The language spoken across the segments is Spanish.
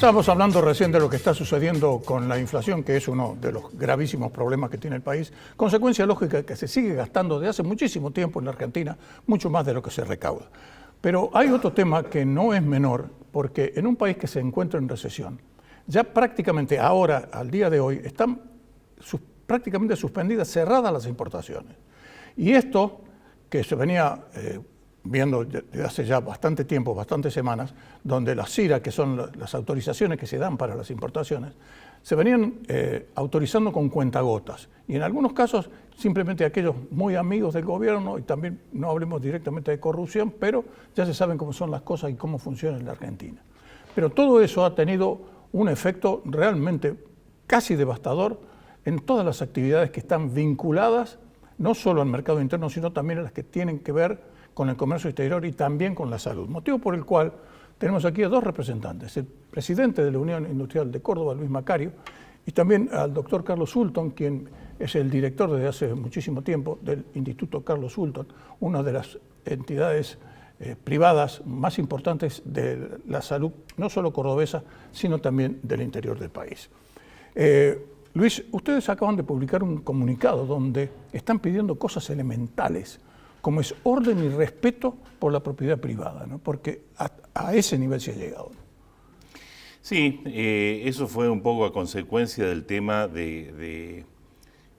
Estábamos hablando recién de lo que está sucediendo con la inflación, que es uno de los gravísimos problemas que tiene el país, consecuencia lógica que se sigue gastando desde hace muchísimo tiempo en la Argentina, mucho más de lo que se recauda. Pero hay otro tema que no es menor, porque en un país que se encuentra en recesión, ya prácticamente ahora, al día de hoy, están prácticamente suspendidas, cerradas las importaciones. Y esto, que se venía viendo desde hace ya bastante tiempo, bastantes semanas, donde las CIRA, que son las autorizaciones que se dan para las importaciones, se venían autorizando con cuentagotas. Y en algunos casos, simplemente aquellos muy amigos del gobierno, y también no hablemos directamente de corrupción, pero ya se saben cómo son las cosas y cómo funciona en la Argentina. Pero todo eso ha tenido un efecto realmente casi devastador en todas las actividades que están vinculadas no solo al mercado interno, sino también a las que tienen que ver con el comercio exterior y también con la salud. Motivo por el cual tenemos aquí a dos representantes, el presidente de la Unión Industrial de Córdoba, Luis Macario, y también al doctor Carlos Sulton, quien es el director desde hace muchísimo tiempo del Instituto Carlos Sulton, una de las entidades privadas más importantes de la salud, no solo cordobesa, sino también del interior del país. Luis, ustedes acaban de publicar un comunicado donde están pidiendo cosas elementales, como es orden y respeto por la propiedad privada, ¿no? Porque a ese nivel se ha llegado. Sí, eso fue un poco a consecuencia del tema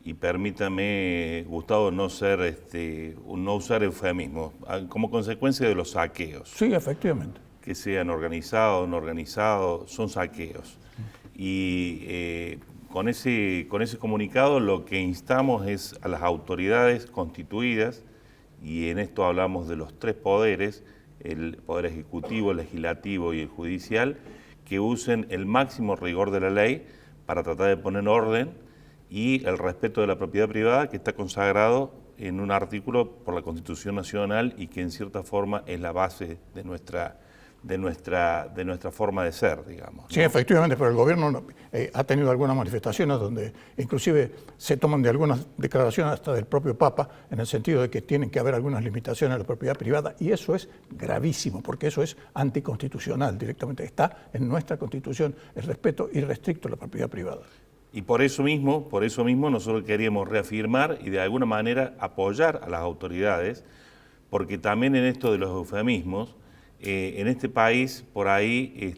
y permítame, Gustavo, no usar eufemismos, como consecuencia de los saqueos. Sí, efectivamente. Que sean organizados o no organizados, son saqueos. Y con ese comunicado lo que instamos es a las autoridades constituidas, y en esto hablamos de los tres poderes, el poder ejecutivo, el legislativo y el judicial, que usen el máximo rigor de la ley para tratar de poner orden y el respeto de la propiedad privada, que está consagrado en un artículo por la Constitución Nacional y que en cierta forma es la base de nuestra forma de ser, digamos, ¿no? Sí, efectivamente, pero el gobierno ha tenido algunas manifestaciones donde inclusive se toman de algunas declaraciones hasta del propio Papa, en el sentido de que tienen que haber algunas limitaciones a la propiedad privada, y eso es gravísimo, porque eso es anticonstitucional directamente. Está en nuestra Constitución el respeto irrestricto a la propiedad privada. Y por eso mismo nosotros queríamos reafirmar y de alguna manera apoyar a las autoridades, porque también en esto de los eufemismos, en este país, por ahí,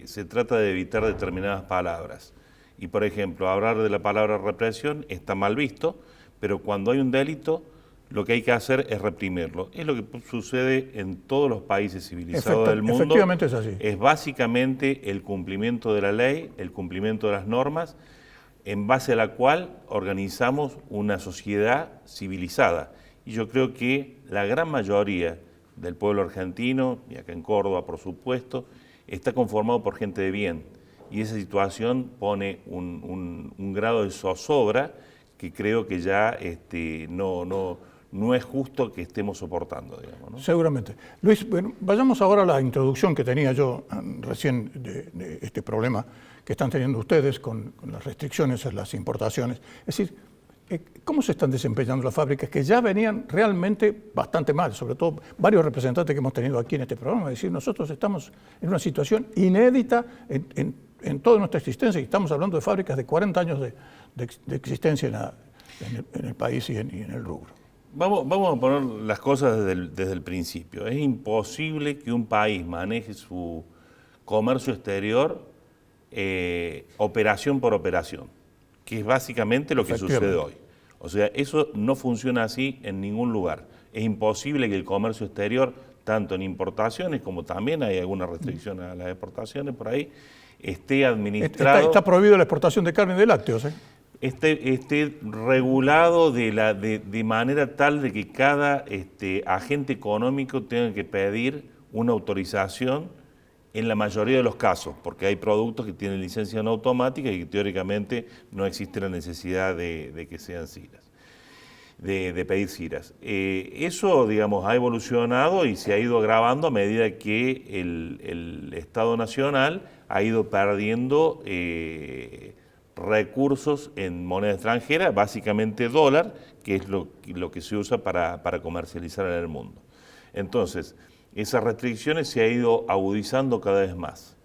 se trata de evitar determinadas palabras. Y, por ejemplo, hablar de la palabra represión está mal visto, pero cuando hay un delito, lo que hay que hacer es reprimirlo. Es lo que sucede en todos los países civilizados del mundo. Efectivamente es así. Es básicamente el cumplimiento de la ley, el cumplimiento de las normas, en base a la cual organizamos una sociedad civilizada. Y yo creo que la gran mayoría del pueblo argentino, y acá en Córdoba, por supuesto, está conformado por gente de bien. Y esa situación pone un grado de zozobra que creo que ya no es justo que estemos soportando, digamos, ¿no? Seguramente. Luis, bueno, vayamos ahora a la introducción que tenía yo recién de este problema que están teniendo ustedes con las restricciones a las importaciones. Es decir, ¿cómo se están desempeñando las fábricas que ya venían realmente bastante mal? Sobre todo varios representantes que hemos tenido aquí en este programa, es decir, nosotros estamos en una situación inédita en toda nuestra existencia, y estamos hablando de fábricas de 40 años de existencia en el país y en el rubro. Vamos a poner las cosas desde el principio. Es imposible que un país maneje su comercio exterior operación por operación, que es básicamente lo que sucede hoy. O sea, eso no funciona así en ningún lugar. Es imposible que el comercio exterior, tanto en importaciones como también hay alguna restricción a las exportaciones por ahí, esté administrado... Está prohibido la exportación de carne y de lácteos, ¿eh? Esté regulado de manera tal de que cada agente económico tenga que pedir una autorización en la mayoría de los casos, porque hay productos que tienen licencia no automática y que teóricamente no existe la necesidad de que sean CIRAs, de pedir CIRAs. Eso, digamos, ha evolucionado y se ha ido agravando a medida que el Estado Nacional ha ido perdiendo recursos en moneda extranjera, básicamente dólar, que es lo que se usa para comercializar en el mundo. Entonces, esas restricciones se han ido agudizando cada vez más.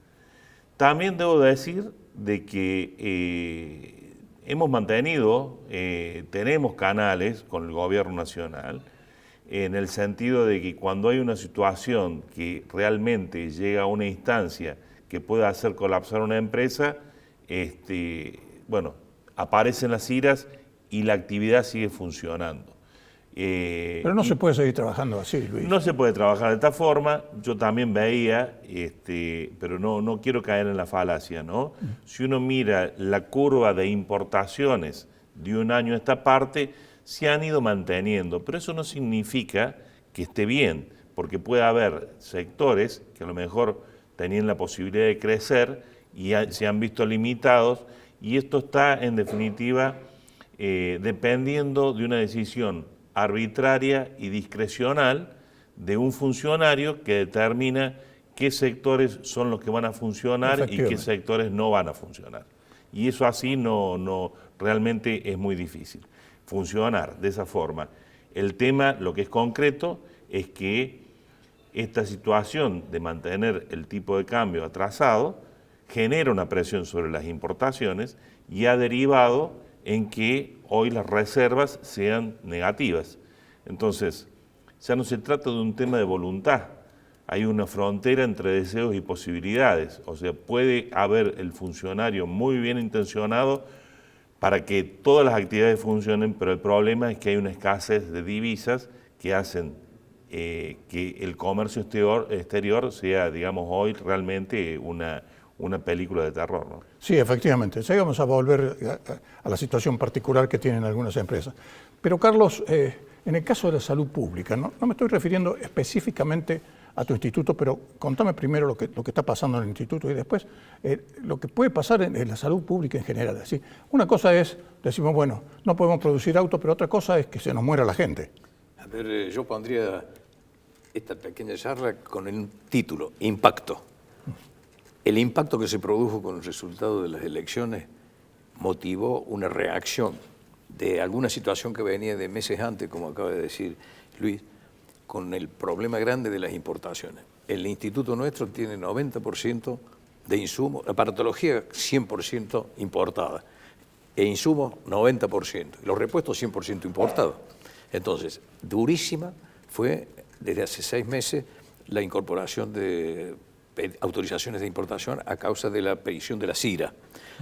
También debo decir de que hemos mantenido, tenemos canales con el gobierno nacional, en el sentido de que cuando hay una situación que realmente llega a una instancia que pueda hacer colapsar una empresa, bueno, aparecen las IRAs y la actividad sigue funcionando. Pero no se puede seguir trabajando así, Luis. No se puede trabajar de esta forma. Yo también veía, pero no quiero caer en la falacia, ¿no? Si uno mira la curva de importaciones de un año a esta parte, se han ido manteniendo, pero eso no significa que esté bien, porque puede haber sectores que a lo mejor tenían la posibilidad de crecer y se han visto limitados, y esto está en definitiva dependiendo de una decisión arbitraria y discrecional de un funcionario que determina qué sectores son los que van a funcionar y qué sectores no van a funcionar. Y eso así realmente es muy difícil funcionar de esa forma. El tema, lo que es concreto, es que esta situación de mantener el tipo de cambio atrasado genera una presión sobre las importaciones y ha derivado en que hoy las reservas sean negativas. Entonces, ya no se trata de un tema de voluntad, hay una frontera entre deseos y posibilidades. O sea, puede haber el funcionario muy bien intencionado para que todas las actividades funcionen, pero el problema es que hay una escasez de divisas que hacen que el comercio exterior sea, digamos, hoy realmente una película de terror, ¿no? Sí, efectivamente. Ya vamos a volver a la situación particular que tienen algunas empresas. Pero, Carlos, en el caso de la salud pública, no me estoy refiriendo específicamente a tu instituto, pero contame primero lo que está pasando en el instituto y después lo que puede pasar en la salud pública en general. Así, una cosa es, decimos, bueno, no podemos producir autos, pero otra cosa es que se nos muera la gente. A ver, yo pondría esta pequeña charla con el título, Impacto. El impacto que se produjo con el resultado de las elecciones motivó una reacción de alguna situación que venía de meses antes, como acaba de decir Luis, con el problema grande de las importaciones. El instituto nuestro tiene 90% de insumos, aparatología 100% importada, e insumos 90%, los repuestos 100% importados. Entonces, durísima fue desde hace 6 meses la incorporación de autorizaciones de importación a causa de la petición de la CIRA.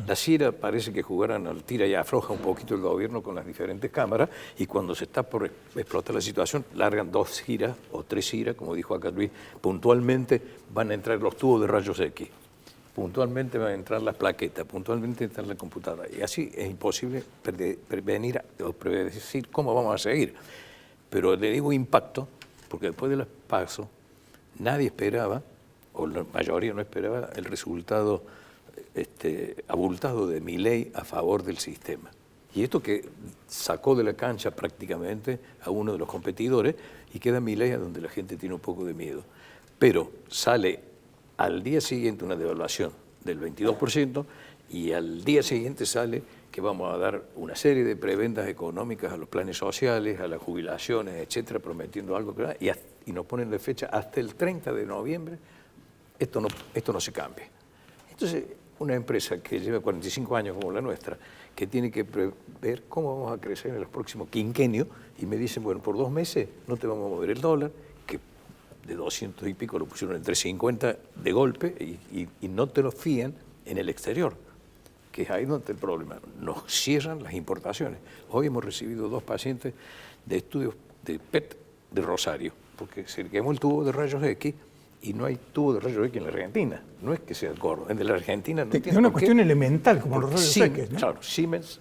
La CIRA parece que jugaran al tira y afloja un poquito el gobierno con las diferentes cámaras, y cuando se está por explotar la situación, largan 2 giras o 3 giras, como dijo acá Luis, puntualmente van a entrar los tubos de rayos X, puntualmente van a entrar las plaquetas, puntualmente entra la computadora, y así es imposible prevenir o predecir cómo vamos a seguir. Pero le digo impacto, porque después de los pasos nadie esperaba, o la mayoría no esperaba, el resultado abultado de Milei a favor del sistema. Y esto que sacó de la cancha prácticamente a uno de los competidores, y queda Milei a donde la gente tiene un poco de miedo. Pero sale al día siguiente una devaluación del 22%, y al día siguiente sale que vamos a dar una serie de prebendas económicas a los planes sociales, a las jubilaciones, etcétera, prometiendo algo, y nos ponen de fecha hasta el 30 de noviembre. Esto no se cambia. Entonces, una empresa que lleva 45 años como la nuestra, que tiene que prever cómo vamos a crecer en los próximos quinquenios, y me dicen, bueno, por 2 meses no te vamos a mover el dólar, que de 200 y pico lo pusieron en 350 de golpe, y no te lo fían en el exterior, que es ahí donde está el problema. Nos cierran las importaciones. Hoy hemos recibido 2 pacientes de estudios de PET de Rosario, porque se quemó el tubo de rayos X, y no hay tubo de rayos X en la Argentina. No es que sea el gordo, en la Argentina no tiene. Es una cuestión elemental, como los rayos X, ¿no? Claro, Siemens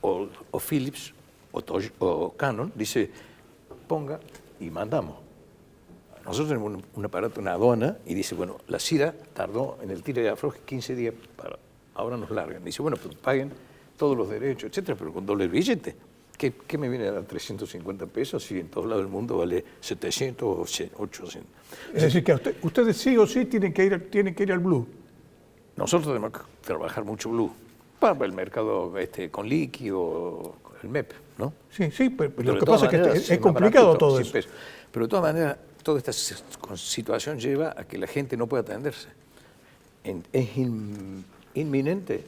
o Philips o Canon dice, ponga y mandamos. Nosotros tenemos un aparato, una aduana, y dice, bueno, la CIRA tardó en el tira y afloje 15 días, ahora nos largan. Dice, bueno, pues paguen todos los derechos, etcétera, pero con doble billete. ¿Qué me viene a dar 350 pesos si en todos lados del mundo vale 700 o 800? Es decir, que ustedes sí o sí tienen que ir al blue. Nosotros tenemos que trabajar mucho blue para el mercado con líquido, el MEP, ¿no? Sí, pero lo que pasa es que es complicado todo eso. Pero de todas maneras, toda esta situación lleva a que la gente no pueda atenderse. Es inminente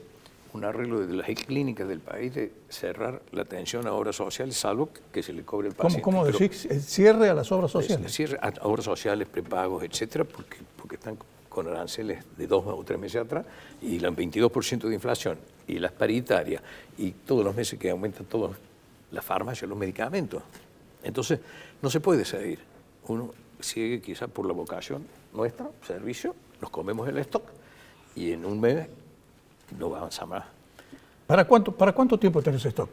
un arreglo de las clínicas del país de cerrar la atención a obras sociales, salvo que se le cobre el paciente. ¿Cómo decís? ¿El cierre a las obras sociales? Cierre a obras sociales, prepagos, etcétera, porque están con aranceles de 2 o 3 meses atrás y el 22% de inflación y las paritarias y todos los meses que aumentan todas las farmacias, los medicamentos. Entonces, no se puede seguir. Uno sigue quizás por la vocación nuestra, servicio, nos comemos el stock y en un mes no avanza más. ¿Para cuánto tiempo tenés stock?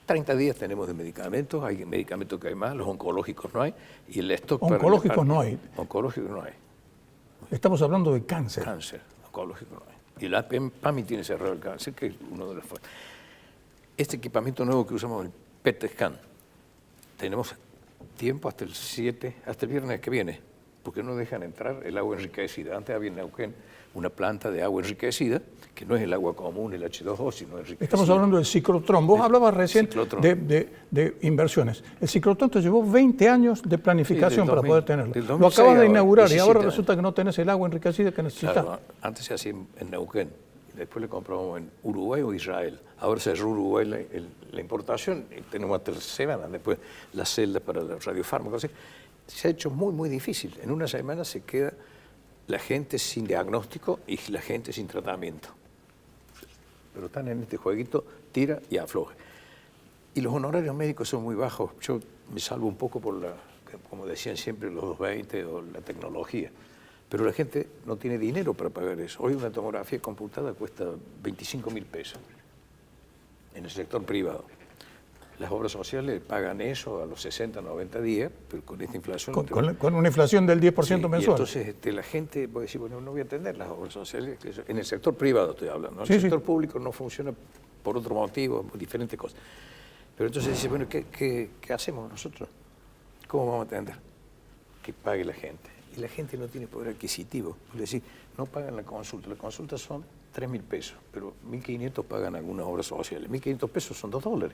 30 días tenemos de medicamentos, hay medicamentos que hay más, los oncológicos no hay, y el stock... Oncológicos no hay. Oncológicos no hay. Estamos hablando de cáncer. Cáncer, oncológico no hay. Y la PAMI tiene cerrado el cáncer, que es uno de los... Este equipamiento nuevo que usamos, el PET scan, tenemos tiempo hasta el viernes que viene, porque no dejan entrar el agua enriquecida. Antes había en Neuquén una planta de agua enriquecida, que no es el agua común, el H2O, sino enriquecida. Estamos hablando del ciclotrón. Vos hablabas recién de inversiones. El ciclotrón te llevó 20 años de planificación para poder tenerlo. Lo acabas de inaugurar y ahora resulta que no tenés el agua enriquecida que necesitas. Claro, antes se hacía en Neuquén, y después le compramos en Uruguay o Israel. Ahora cerró Uruguay la importación, y tenemos hasta semanas después las celdas para los radiofármacos. Se ha hecho muy, muy difícil. En una semana se queda la gente sin diagnóstico y la gente sin tratamiento. Pero están en este jueguito, tira y afloje. Y los honorarios médicos son muy bajos. Yo me salvo un poco por como decían siempre, los 220 o la tecnología. Pero la gente no tiene dinero para pagar eso. Hoy una tomografía computada cuesta 25.000 pesos en el sector privado. Las obras sociales pagan eso a los 60, 90 días, pero con esta inflación... Con una inflación del 10% sí, mensual. Y entonces la gente puede decir, bueno, no voy a atender las obras sociales. En el sector privado estoy hablando, ¿no? El sector público no funciona por otro motivo, por diferentes cosas. Pero entonces dice, bueno, ¿qué hacemos nosotros? ¿Cómo vamos a atender? Que pague la gente. Y la gente no tiene poder adquisitivo. Es decir, no pagan la consulta. La consulta son 3.000 pesos, pero 1.500 pagan algunas obras sociales. 1.500 pesos son $2.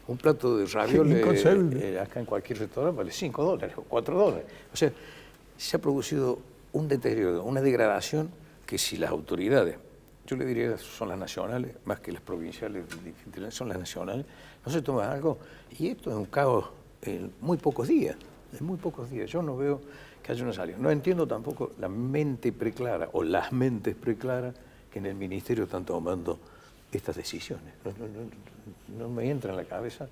Un plato de ravioles acá en cualquier restaurante vale $5 o $4. O sea, se ha producido un deterioro, una degradación que si las autoridades, yo le diría son las nacionales, más que las provinciales, son las nacionales, no se toman algo. Y esto es un caos en muy pocos días, Yo no veo que haya una salida. No entiendo tampoco la mente preclara o las mentes preclaras que en el ministerio están tomando estas decisiones. No me entra en la cabeza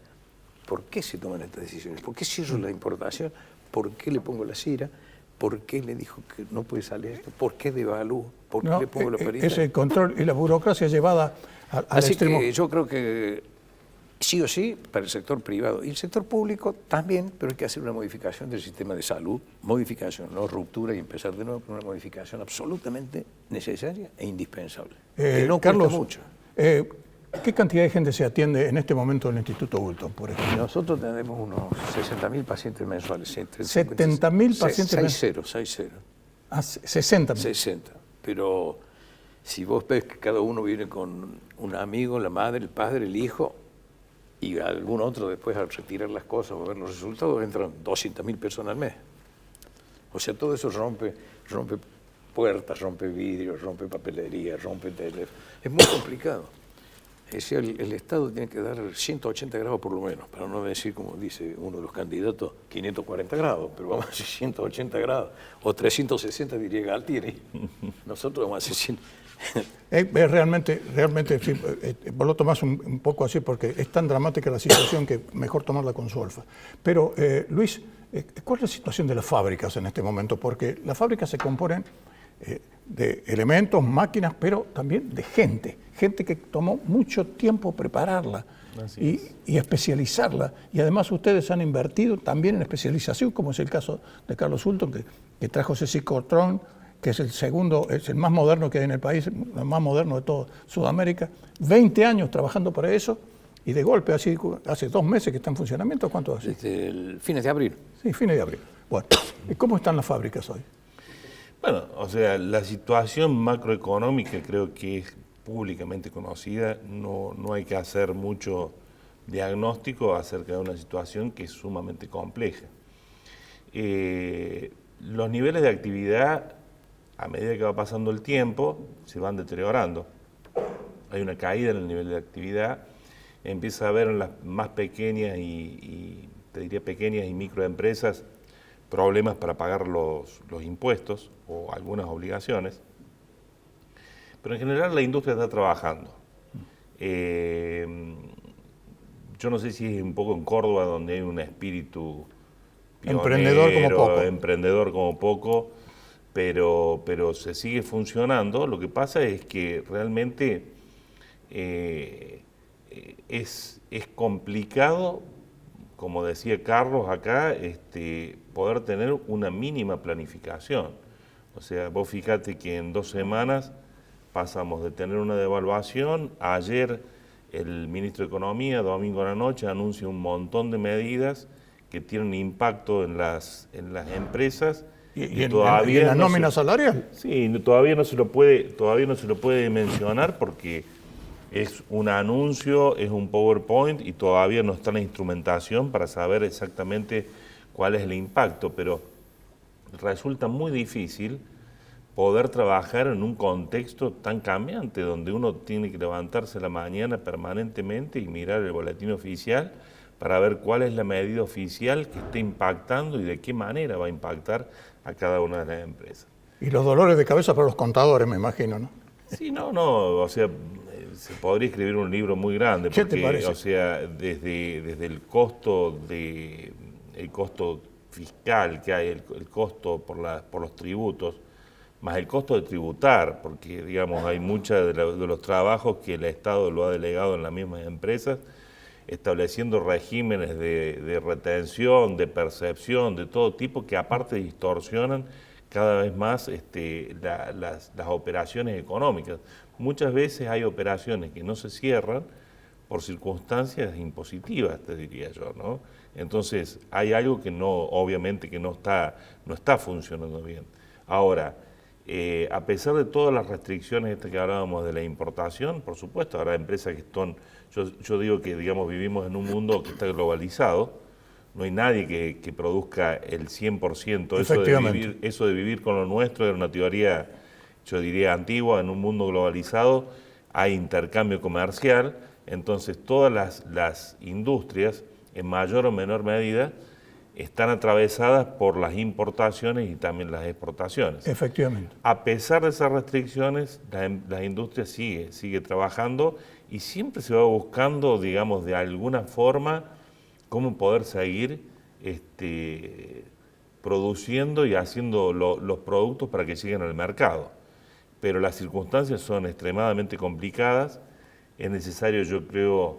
por qué se toman estas decisiones, por qué cierro la importación, por qué le pongo la CIRA, por qué le dijo que no puede salir esto, por qué devalúo, por qué le pongo la paritaria. Es el control y la burocracia llevada al extremo. Así que yo creo que sí o sí para el sector privado y el sector público también, pero hay que hacer una modificación del sistema de salud, modificación, no ruptura y empezar de nuevo, pero una modificación absolutamente necesaria e indispensable. Que no Carlos, cuesta mucho. ¿Qué cantidad de gente se atiende en este momento en el Instituto Hulton, por ejemplo? Nosotros tenemos unos 60.000 pacientes mensuales. 70.000 pacientes mensuales. 6-0. Ah, 60.000. 60. Pero si vos ves que cada uno viene con un amigo, la madre, el padre, el hijo, y algún otro después al retirar las cosas o ver los resultados, entran 200.000 personas al mes. O sea, todo eso rompe puertas, rompe vidrios, rompe papelería, rompe teléfono. Es muy complicado. Es decir, el Estado tiene que dar 180 grados por lo menos, para no decir, como dice uno de los candidatos, 540 grados, pero vamos a hacer 180 grados, o 360 diría Galtieri. Nosotros vamos a hacer 100. Realmente, sí, vos lo tomás un poco así porque es tan dramática la situación que mejor tomarla con solfa. Pero, Luis, ¿cuál es la situación de las fábricas en este momento? Porque las fábricas se componen de elementos, máquinas, pero también de gente que tomó mucho tiempo prepararla y especializarla. Y además ustedes han invertido también en especialización, como es el caso de Carlos Hulton, que trajo ese ciclotrón, que es el segundo, es el más moderno que hay en el país, el más moderno de toda Sudamérica. 20 años trabajando para eso y de golpe, así, hace 2 meses que está en funcionamiento. ¿Cuánto hace? Desde el fines de abril. Sí, fines de abril. Bueno, ¿cómo están las fábricas hoy? Bueno, o sea, la situación macroeconómica creo que es públicamente conocida, no hay que hacer mucho diagnóstico acerca de una situación que es sumamente compleja. Los niveles de actividad a medida que va pasando el tiempo, se van deteriorando. Hay una caída en el nivel de actividad, empieza a haber en las más pequeñas te diría pequeñas y microempresas problemas para pagar los impuestos o algunas obligaciones. Pero en general la industria está trabajando. Yo no sé si es un poco en Córdoba donde hay un espíritu pionero, emprendedor como poco, pero se sigue funcionando. Lo que pasa es que realmente es complicado, como decía Carlos acá, poder tener una mínima planificación. O sea, vos fíjate que en 2 semanas pasamos de tener una devaluación. Ayer el ministro de Economía, domingo a la noche, anuncia un montón de medidas que tienen impacto en las empresas. ¿Y todavía en la nómina salarial? Sí, todavía no se lo puede mencionar porque es un anuncio, es un PowerPoint y todavía no está la instrumentación para saber exactamente cuál es el impacto, pero resulta muy difícil poder trabajar en un contexto tan cambiante, donde uno tiene que levantarse a la mañana permanentemente y mirar el boletín oficial para ver cuál es la medida oficial que está impactando y de qué manera va a impactar a cada una de las empresas. Y los dolores de cabeza para los contadores, me imagino, ¿no? Sí, no, o sea, se podría escribir un libro muy grande, porque, ¿Qué te parece? O sea, desde el costo fiscal que hay, el costo por los tributos, más el costo de tributar, porque digamos hay muchos de los trabajos que el Estado lo ha delegado en las mismas empresas, estableciendo regímenes de retención, de percepción, de todo tipo, que aparte distorsionan cada vez más las operaciones económicas. Muchas veces hay operaciones que no se cierran por circunstancias impositivas, te diría yo, ¿no? Entonces hay algo que obviamente que no está funcionando bien. Ahora, a pesar de todas las restricciones que hablábamos de la importación, por supuesto, habrá empresas que están, yo digo que digamos vivimos en un mundo que está globalizado, no hay nadie que produzca el 100%, eso de vivir con lo nuestro era una teoría, yo diría antigua. En un mundo globalizado hay intercambio comercial, entonces todas las industrias, en mayor o menor medida, están atravesadas por las importaciones y también las exportaciones. Efectivamente. A pesar de esas restricciones, la industria sigue trabajando y siempre se va buscando, digamos, de alguna forma, cómo poder seguir produciendo y haciendo los productos para que lleguen al mercado. Pero las circunstancias son extremadamente complicadas. Es necesario, yo creo,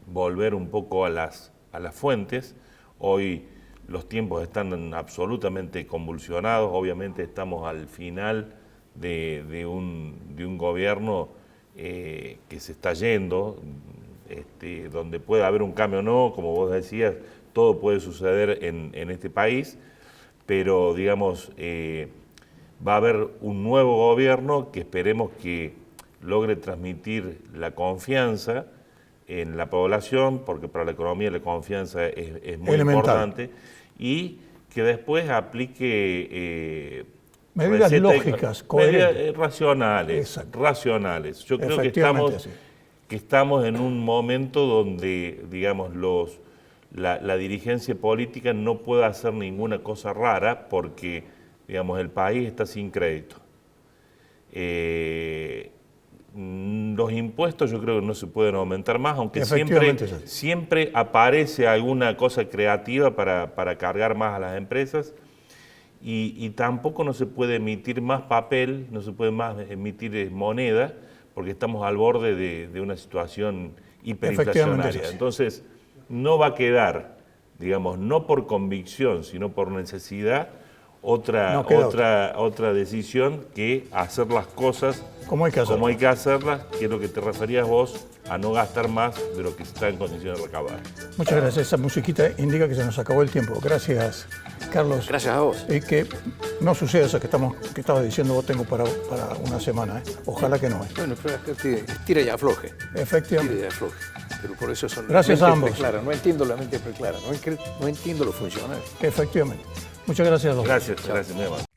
volver un poco a las fuentes. Hoy los tiempos están absolutamente convulsionados, obviamente estamos al final de un gobierno que se está yendo, donde puede haber un cambio o no, como vos decías, todo puede suceder en este país, pero digamos, va a haber un nuevo gobierno que esperemos que logre transmitir la confianza en la población, porque para la economía la confianza es muy importante, y que después aplique medidas lógicas, coherentes. Medidas racionales. Yo creo que estamos en un momento donde, digamos, la dirigencia política no puede hacer ninguna cosa rara porque, digamos, el país está sin crédito. Los impuestos yo creo que no se pueden aumentar más, aunque siempre aparece alguna cosa creativa para cargar más a las empresas, y tampoco no se puede emitir más papel, no se puede más emitir moneda, porque estamos al borde de una situación hiperinflacionaria. Entonces no va a quedar, digamos, no por convicción, sino por necesidad, otra decisión que hacer las cosas como hay que hacerlas, que es lo que te referías vos, a no gastar más de lo que se está en condiciones de recaudar. Muchas gracias. Esa musiquita indica que se nos acabó el tiempo. Gracias, Carlos. Gracias a vos. Y que no suceda eso que estabas diciendo vos tengo para una semana. Ojalá que no. Bueno, pero estira y afloje. Efectivamente. Estira y afloje. Pero por eso son gracias a ambos. Preclara. No entiendo la mente preclara, no entiendo lo funcional. Efectivamente. Muchas gracias a los dos. Gracias, muy amable.